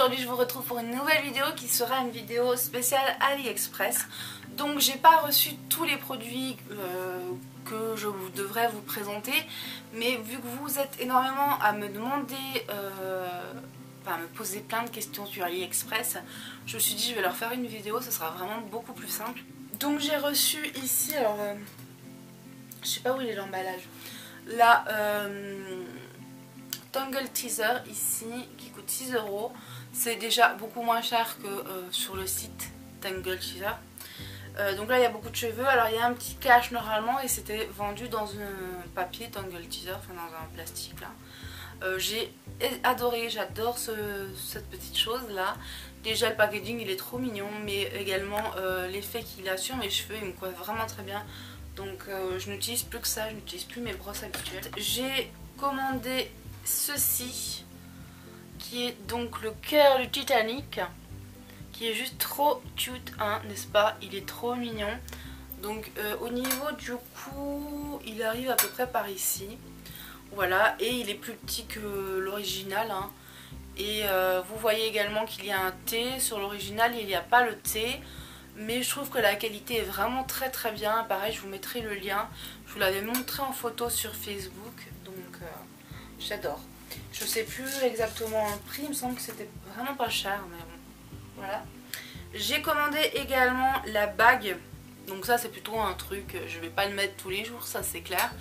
aujourd'hui je vous retrouve pour une nouvelle vidéo qui sera une vidéo spéciale AliExpress. Donc j'ai pas reçu tous les produits que je devrais vous présenter, mais vu que vous êtes énormément à me demander, à me poser plein de questions sur AliExpress, je me suis dit je vais leur faire une vidéo, ce sera vraiment beaucoup plus simple. Donc j'ai reçu ici, alors je sais pas où il est l'emballage, la Tangle Teaser ici qui coûte 6 €. C'est déjà beaucoup moins cher que sur le site Tangle Teaser. Donc là il y a beaucoup de cheveux, alors il y a un petit cache normalement et c'était vendu dans un papier Tangle Teaser, enfin dans un plastique là. J'ai adoré, j'adore cette petite chose là. Déjà le packaging il est trop mignon, mais également l'effet qu'il a sur mes cheveux, il me coiffe vraiment très bien. Donc je n'utilise plus que ça, je n'utilise plus mes brosses habituelles. J'ai commandé ceci qui est donc le cœur du Titanic, qui est juste trop cute, hein, n'est-ce pas? Il est trop mignon. Donc au niveau du cou, il arrive à peu près par ici. Voilà, et il est plus petit que l'original, hein. Et vous voyez également qu'il y a un T. Sur l'original il n'y a pas le T, mais je trouve que la qualité est vraiment très très bien. Pareil, je vous mettrai le lien, je vous l'avais montré en photo sur Facebook, donc j'adore. Je sais plus exactement le prix, il me semble que c'était vraiment pas cher, mais bon, voilà. J'ai commandé également la bague, donc ça c'est plutôt un truc, je vais pas le mettre tous les jours, ça c'est clair,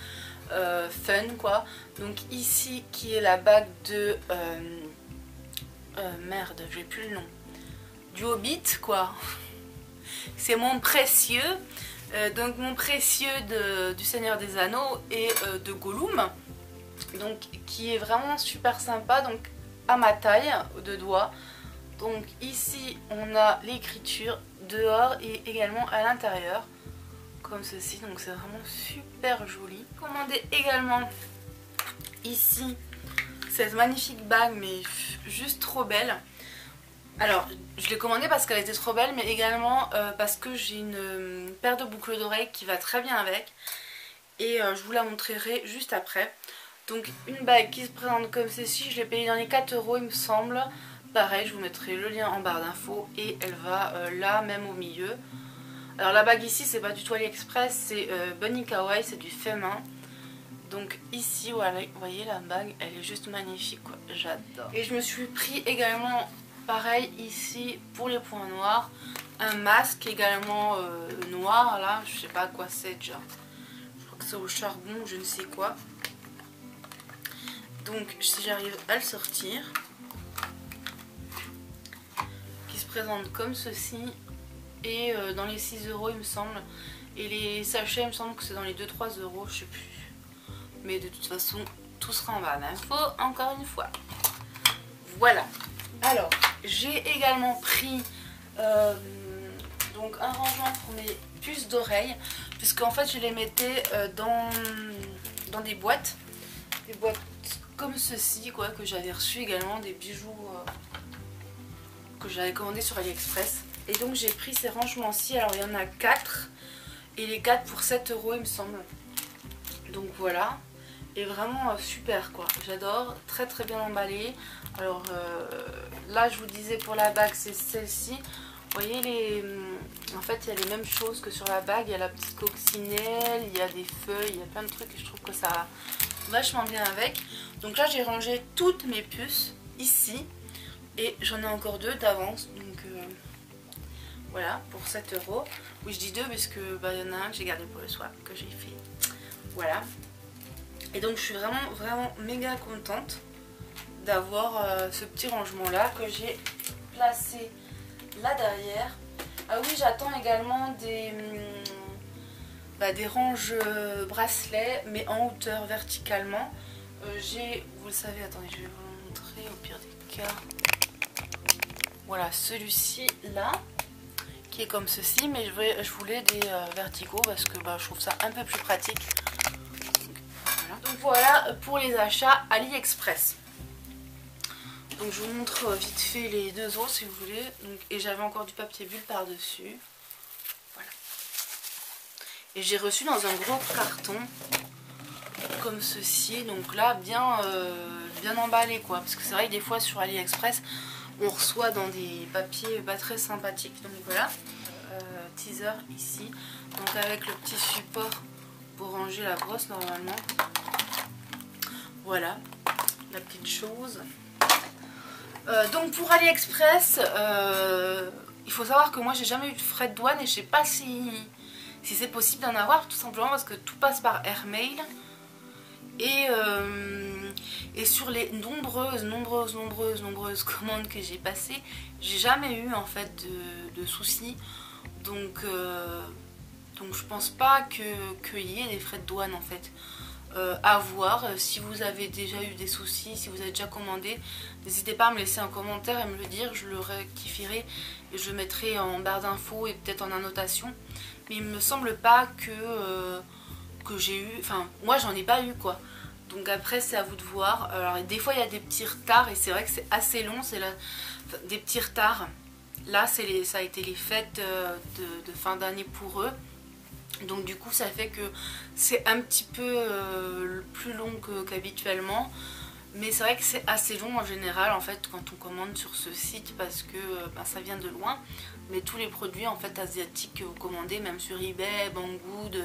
fun quoi. Donc ici qui est la bague de merde, j'ai plus le nom, du Hobbit quoi. C'est mon précieux, donc mon précieux du Seigneur des Anneaux et de Gollum, donc qui est vraiment super sympa, donc à ma taille de doigt. Donc ici on a l'écriture dehors et également à l'intérieur comme ceci, donc c'est vraiment super joli. Commandé également ici cette magnifique bague, mais juste trop belle. Alors je l'ai commandée parce qu'elle était trop belle, mais également parce que j'ai une paire de boucles d'oreilles qui va très bien avec, et je vous la montrerai juste après. Donc une bague qui se présente comme ceci, je l'ai payée dans les 4 € il me semble. Pareil, je vous mettrai le lien en barre d'infos et elle va là même au milieu. Alors la bague ici c'est pas du tout AliExpress, c'est Bunny Kawaii, c'est du fait main. Donc ici voilà, vous voyez la bague, elle est juste magnifique quoi, j'adore. Et je me suis pris également pareil ici pour les points noirs, un masque également noir là, je sais pas à quoi c'est déjà. Je crois que c'est au charbon ou je ne sais quoi. Donc si j'arrive à le sortir, qui se présente comme ceci, et dans les 6 € il me semble, et les sachets il me semble que c'est dans les 2-3 €, je sais plus, mais de toute façon tout sera en barre d'infos encore une fois. Voilà, alors j'ai également pris donc un rangement pour mes puces d'oreilles, puisque en fait je les mettais dans des boîtes comme ceci quoi, que j'avais reçu également, des bijoux que j'avais commandé sur AliExpress. Et donc j'ai pris ces rangements-ci, alors il y en a 4, et les 4 pour 7 € il me semble. Donc voilà, et vraiment super quoi, j'adore, très très bien emballé. Alors là je vous disais pour la bague c'est celle-ci. Vous voyez en fait il y a les mêmes choses que sur la bague, il y a la petite coccinelle, il y a des feuilles, il y a plein de trucs et je trouve que ça va vachement bien avec. Donc là j'ai rangé toutes mes puces ici et j'en ai encore 2 d'avance, donc voilà pour 7 €. Oui je dis 2 parce que il y en a un que j'ai gardé pour le soir que j'ai fait. Voilà. Et donc je suis vraiment méga contente d'avoir ce petit rangement là que j'ai placé là derrière. Ah oui, j'attends également des ranges bracelets mais en hauteur verticalement. J'ai, vous le savez, attendez je vais vous le montrer au pire des cas. Voilà celui-ci là qui est comme ceci, mais je voulais des verticaux parce que je trouve ça un peu plus pratique. Donc voilà pour les achats AliExpress. Donc je vous montre vite fait les 2 autres si vous voulez. Donc, et j'avais encore du papier bulle par dessus. Voilà. Et j'ai reçu dans un gros carton comme ceci. Donc là bien emballé quoi. Parce que c'est vrai que des fois sur AliExpress, on reçoit dans des papiers pas très sympathiques. Donc voilà, teaser ici, donc avec le petit support pour ranger la brosse normalement. Voilà la petite chose. Donc pour AliExpress, il faut savoir que moi j'ai jamais eu de frais de douane et je sais pas si c'est possible d'en avoir, tout simplement parce que tout passe par airmail. Et sur les nombreuses commandes que j'ai passées, j'ai jamais eu en fait de soucis. Donc je pense pas qu'il y ait des frais de douane en fait. À voir, si vous avez déjà eu des soucis, si vous avez déjà commandé, n'hésitez pas à me laisser un commentaire et me le dire, je le rectifierai et je le mettrai en barre d'infos et peut-être en annotation. Mais il me semble pas que j'ai eu, enfin moi j'en ai pas eu quoi. Donc après c'est à vous de voir. Alors des fois il y a des petits retards et c'est vrai que c'est assez long, c'est des petits retards. Là ça a été les fêtes de fin d'année pour eux. Donc du coup ça fait que c'est un petit peu plus long qu'habituellement. Mais c'est vrai que c'est assez long en général en fait quand on commande sur ce site parce que ça vient de loin. Mais tous les produits en fait asiatiques que vous commandez, même sur eBay, Banggood,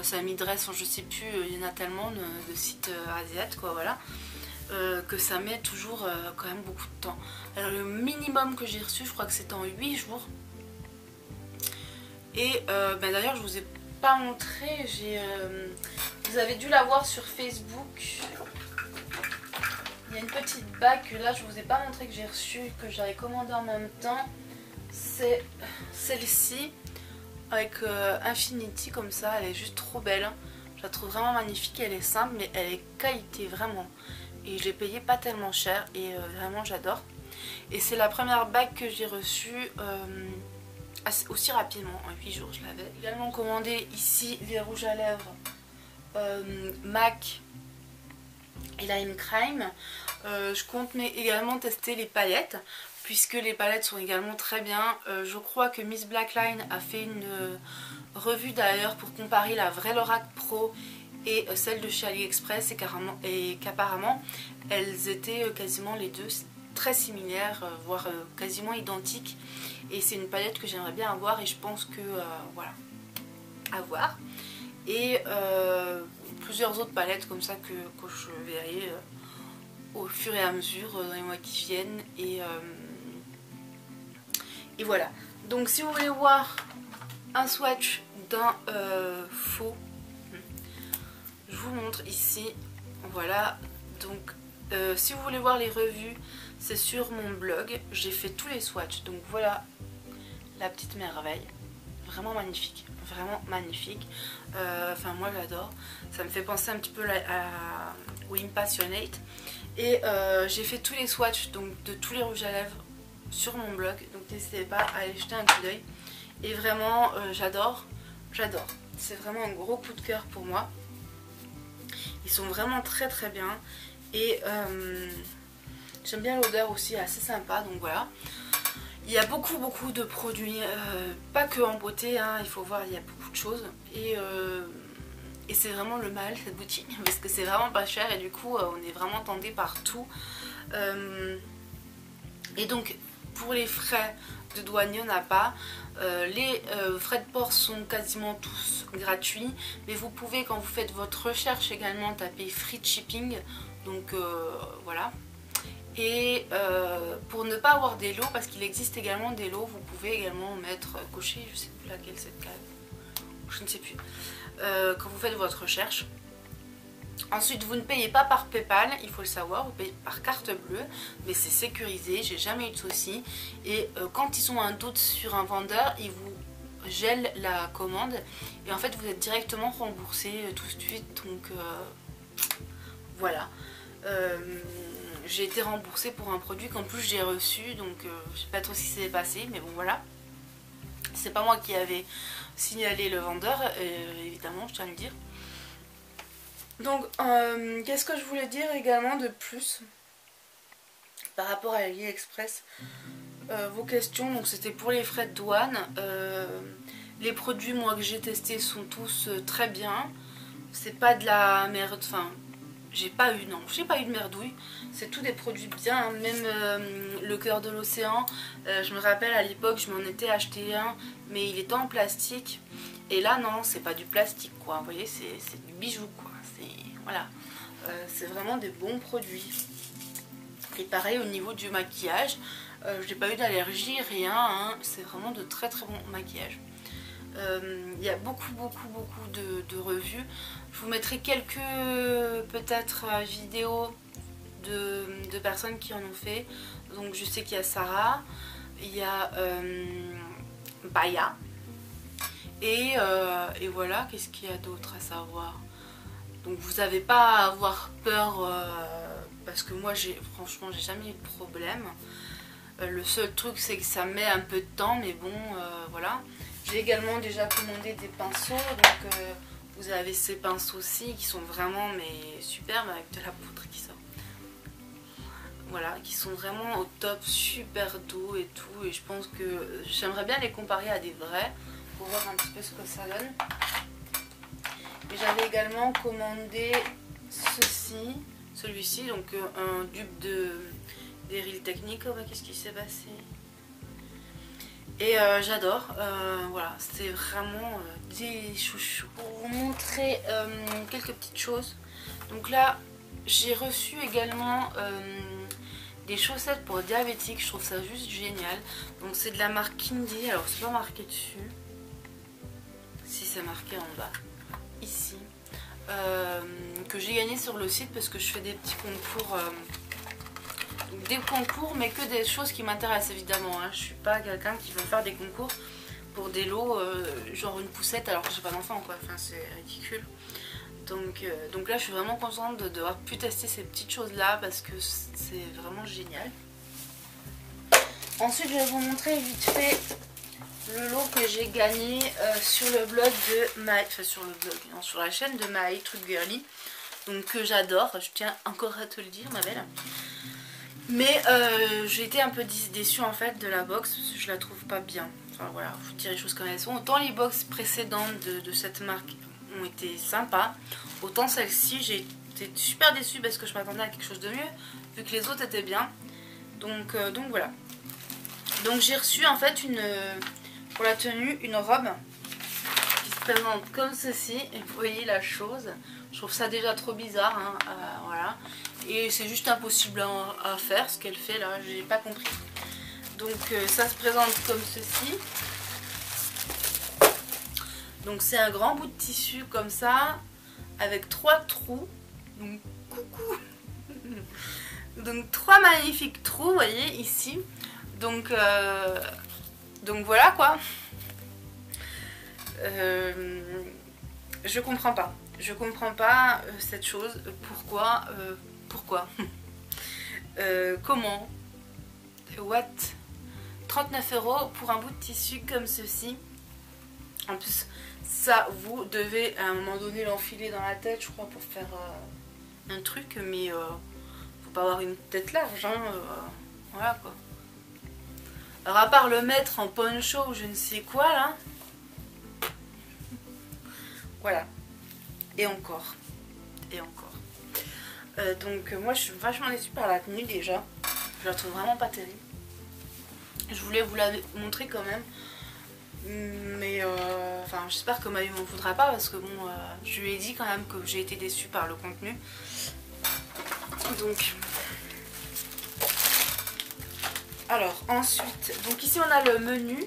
Sami Dress, je sais plus, il y en a tellement de sites asiates quoi, voilà. Que ça met toujours quand même beaucoup de temps. Alors le minimum que j'ai reçu, je crois que c'était en 8 jours. Et d'ailleurs je vous ai pas montré, vous avez dû la voir sur Facebook. Il y a une petite bague que là je vous ai pas montré que j'ai reçue, que j'avais commandé en même temps. C'est celle-ci avec Infinity comme ça, elle est juste trop belle. Je la trouve vraiment magnifique, elle est simple mais elle est qualité vraiment. Et je l'ai payée pas tellement cher et vraiment j'adore. Et c'est la première bague que j'ai reçue aussi rapidement, en 8 jours je l'avais. Également commandé ici les rouges à lèvres MAC et Lime Crime. Je compte également tester les palettes puisque les palettes sont également très bien. Je crois que Miss Blackline a fait une revue d'ailleurs pour comparer la vraie Lorac Pro et celle de chez AliExpress et qu'apparemment elles étaient quasiment les deux très similaires, voire quasiment identiques. Et c'est une palette que j'aimerais bien avoir et je pense que voilà, à voir. Et plusieurs autres palettes comme ça que je verrai au fur et à mesure dans les mois qui viennent. Et voilà. Donc si vous voulez voir un swatch d'un faux, je vous montre ici. Voilà. Donc si vous voulez voir les revues, c'est sur mon blog. J'ai fait tous les swatchs. Donc voilà la petite merveille. Vraiment magnifique. Vraiment magnifique. Enfin moi j'adore. Ça me fait penser un petit peu au Impassionate. Et j'ai fait tous les swatchs donc, de tous les rouges à lèvres sur mon blog. Donc n'hésitez pas à aller jeter un coup d'œil. Et vraiment j'adore. J'adore. C'est vraiment un gros coup de cœur pour moi. Ils sont vraiment très très bien. Et j'aime bien l'odeur aussi, assez sympa. Donc voilà. Il y a beaucoup de produits, pas que en beauté, hein, il faut voir, il y a beaucoup de choses. Et c'est vraiment le mal cette boutique, parce que c'est vraiment pas cher et du coup on est vraiment tenté par tout. Et donc pour les frais de douane, il n'y en a pas. Les frais de port sont quasiment tous gratuits. Mais vous pouvez, quand vous faites votre recherche également, taper free shipping. Donc voilà. Et pour ne pas avoir des lots, parce qu'il existe également des lots, vous pouvez également mettre, cocher, je ne sais plus laquelle cette case, je ne sais plus, quand vous faites votre recherche. Ensuite, vous ne payez pas par PayPal, il faut le savoir, vous payez par carte bleue, mais c'est sécurisé, j'ai jamais eu de soucis. Et quand ils ont un doute sur un vendeur, ils vous gèlent la commande et en fait vous êtes directement remboursé tout de suite. Donc voilà. J'ai été remboursée pour un produit qu'en plus j'ai reçu, donc je sais pas trop ce qui s'est passé, mais bon voilà. C'est pas moi qui avais signalé le vendeur, évidemment, je tiens à le dire. Donc qu'est-ce que je voulais dire également de plus par rapport à AliExpress, vos questions. Donc c'était pour les frais de douane. Les produits moi que j'ai testés sont tous très bien. C'est pas de la merde, enfin j'ai pas eu de merdouille. C'est tout des produits bien, hein. Même le cœur de l'océan, je me rappelle à l'époque je m'en étais acheté un, mais il était en plastique. Et là non, c'est pas du plastique quoi, vous voyez, c'est du bijou quoi. Voilà, c'est vraiment des bons produits. Et pareil au niveau du maquillage, j'ai pas eu d'allergie, rien, hein. C'est vraiment de très très bons maquillages. Il y a beaucoup de revues. Je vous mettrai quelques peut-être vidéos de personnes qui en ont fait. Donc je sais qu'il y a Sarah, il y a Baya et voilà, qu'est-ce qu'il y a d'autre à savoir. Donc vous n'avez pas à avoir peur parce que moi franchement j'ai jamais eu de problème. Le seul truc c'est que ça met un peu de temps, mais bon voilà. J'ai également déjà commandé des pinceaux, donc vous avez ces pinceaux-ci qui sont vraiment mais superbes avec de la poudre qui sort. Voilà, qui sont vraiment au top, super doux et tout, et je pense que j'aimerais bien les comparer à des vrais pour voir un petit peu ce que ça donne. Et j'avais également commandé celui-ci, donc un dupe des Real Techniques. Oh, bah, qu'est-ce qui s'est passé? Et j'adore, voilà, c'est vraiment des chouchous. Pour vous montrer quelques petites choses, donc là j'ai reçu également des chaussettes pour diabétiques, je trouve ça juste génial. Donc c'est de la marque Kindy, alors c'est pas marqué dessus, si c'est marqué en bas, ici, que j'ai gagné sur le site parce que je fais des petits concours, mais que des choses qui m'intéressent évidemment, hein. Je suis pas quelqu'un qui veut faire des concours pour des lots genre une poussette alors que j'ai pas d'enfant quoi, enfin c'est ridicule. Donc là je suis vraiment contente d'avoir pu tester ces petites choses là parce que c'est vraiment génial. Ensuite je vais vous montrer vite fait le lot que j'ai gagné sur le blog de sur la chaîne de My Truc Girly, donc que j'adore, je tiens encore à te le dire ma belle. Mais j'ai été un peu déçue en fait de la box parce que je la trouve pas bien. Enfin voilà, je vous dis les choses comme elles sont. Autant les box précédentes de cette marque ont été sympas, autant celle-ci j'ai été super déçue parce que je m'attendais à quelque chose de mieux vu que les autres étaient bien. Donc voilà. Donc j'ai reçu en fait pour la tenue une robe qui se présente comme ceci. Et vous voyez la chose, je trouve ça déjà trop bizarre, hein, voilà. Et c'est juste impossible à faire ce qu'elle fait là, j'ai pas compris. Donc ça se présente comme ceci. Donc c'est un grand bout de tissu comme ça, avec 3 trous. Donc coucou. Donc 3 magnifiques trous, vous voyez ici. Donc voilà quoi. Je comprends pas. Je comprends pas cette chose. Pourquoi comment? What? 39 € pour un bout de tissu comme ceci. En plus, ça, vous devez à un moment donné l'enfiler dans la tête, je crois, pour faire un truc. Mais faut pas avoir une tête large, hein, voilà quoi. Alors à part le mettre en poncho ou je ne sais quoi là. Voilà. Et encore. Et encore. Donc moi je suis vachement déçue par la tenue déjà. Je la trouve vraiment pas terrible. Je voulais vous la montrer quand même. Mais enfin j'espère que Maï m'en voudra pas parce que bon je lui ai dit quand même que j'ai été déçue par le contenu. Donc alors ensuite, donc ici on a le menu.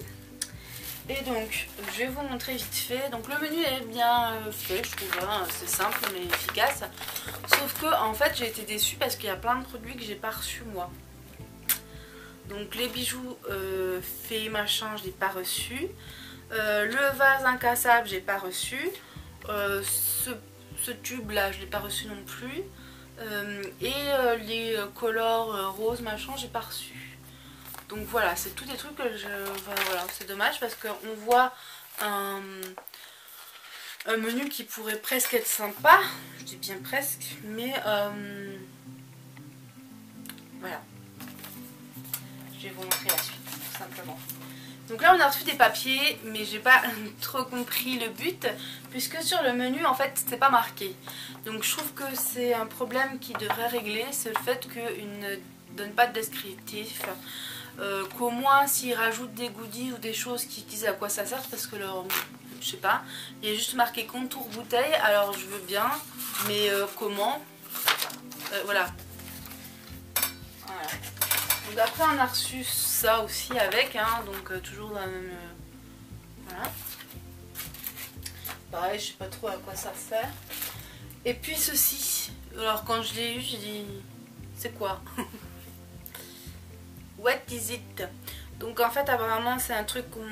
Et donc je vais vous montrer vite fait. Donc le menu est bien fait, je trouve, hein. C'est simple mais efficace. Sauf que en fait j'ai été déçue parce qu'il y a plein de produits que j'ai pas reçus moi. Donc les bijoux faits machin, je l'ai pas reçu. Le vase incassable, j'ai pas reçu. Ce tube là, je l'ai pas reçu non plus. Et les colors rose machin, j'ai pas reçu. Donc voilà, c'est tous des trucs que voilà, c'est dommage parce qu'on voit un menu qui pourrait presque être sympa. Je dis bien presque, mais voilà. Je vais vous montrer la suite, tout simplement. Donc là on a reçu des papiers, mais j'ai pas trop compris le but, puisque sur le menu en fait c'est pas marqué. Donc je trouve que c'est un problème qui devrait régler, c'est le fait qu'ils ne donnent pas de descriptif. Qu'au moins s'ils rajoutent des goodies ou des choses qui disent à quoi ça sert, parce que leur, je sais pas, il y a juste marqué contour bouteille, alors je veux bien, mais comment, voilà. Donc après on a reçu ça aussi avec, hein, donc toujours dans la même, voilà. Pareil, je sais pas trop à quoi ça sert. Et puis ceci, alors quand je l'ai eu j'ai dit c'est quoi? What is it? Donc en fait apparemment c'est un truc qu'on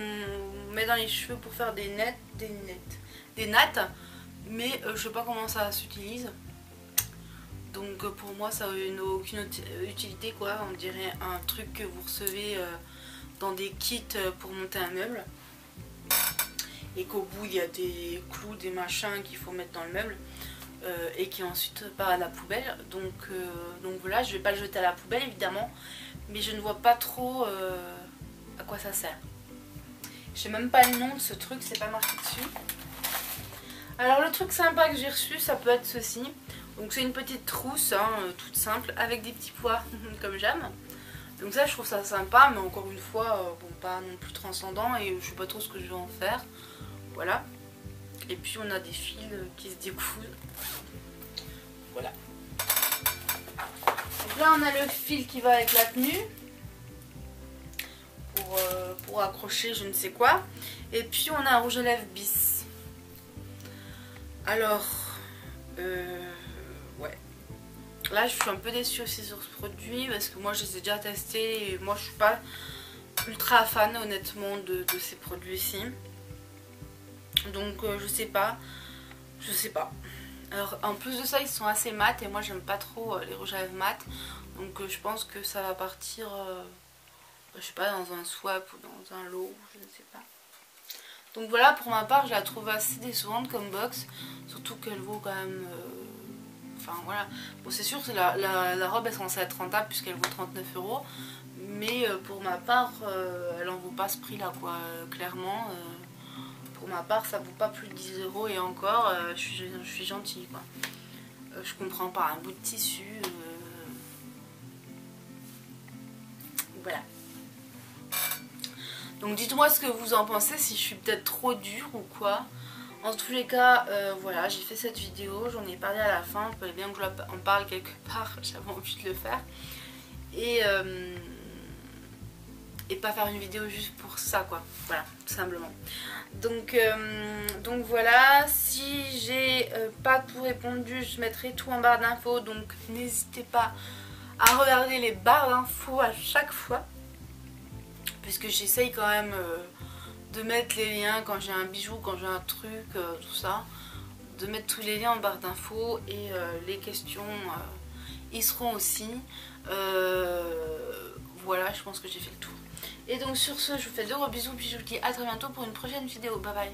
met dans les cheveux pour faire des nattes, mais je sais pas comment ça s'utilise. Donc pour moi ça n'a aucune utilité quoi, on dirait un truc que vous recevez dans des kits pour monter un meuble. Et qu'au bout il y a des clous, des machins qu'il faut mettre dans le meuble. Et qui ensuite part à la poubelle. Donc voilà, je vais pas le jeter à la poubelle évidemment. Mais je ne vois pas trop à quoi ça sert. Je sais même pas le nom de ce truc, c'est pas marqué dessus. Alors le truc sympa que j'ai reçu, ça peut être ceci. Donc c'est une petite trousse, hein, toute simple, avec des petits pois comme j'aime. Donc ça je trouve ça sympa, mais encore une fois, bon, pas non plus transcendant et je sais pas trop ce que je vais en faire. Voilà. Et puis on a des fils qui se décousent. Voilà. Donc là on a le fil qui va avec la tenue. Pour accrocher je ne sais quoi. Et puis on a un rouge à lèvres bis. Alors, ouais. Là je suis un peu déçue aussi sur ce produit parce que moi je les ai déjà testés et moi je suis pas ultra fan honnêtement de ces produits-ci. Donc je sais pas. Alors en plus de ça ils sont assez mat et moi j'aime pas trop les rouges à lèvres mat. Donc je pense que ça va partir, je sais pas, dans un swap ou dans un lot, je ne sais pas. Donc voilà, pour ma part je la trouve assez décevante comme box. Surtout qu'elle vaut quand même... Enfin voilà, bon c'est sûr que la robe est censée être rentable puisqu'elle vaut 39 €. Mais pour ma part elle en vaut pas ce prix là quoi, clairement. Pour ma part ça vaut pas plus de 10 € et encore je suis gentille quoi. Je comprends pas, un bout de tissu. Voilà. Donc dites-moi ce que vous en pensez, si je suis peut-être trop dure ou quoi. En tous les cas, voilà, j'ai fait cette vidéo, j'en ai parlé à la fin, il fallait bien que je en parle quelque part, j'avais envie de le faire. Et pas faire une vidéo juste pour ça quoi, voilà, tout simplement. Donc voilà, si j'ai pas tout répondu, je mettrai tout en barre d'infos, donc n'hésitez pas à regarder les barres d'infos à chaque fois. Puisque j'essaye quand même de mettre les liens quand j'ai un bijou, quand j'ai un truc, tout ça. De mettre tous les liens en barre d'infos et les questions y seront aussi. Voilà, je pense que j'ai fait le tour. Et donc sur ce, je vous fais de gros bisous, puis je vous dis à très bientôt pour une prochaine vidéo. Bye bye.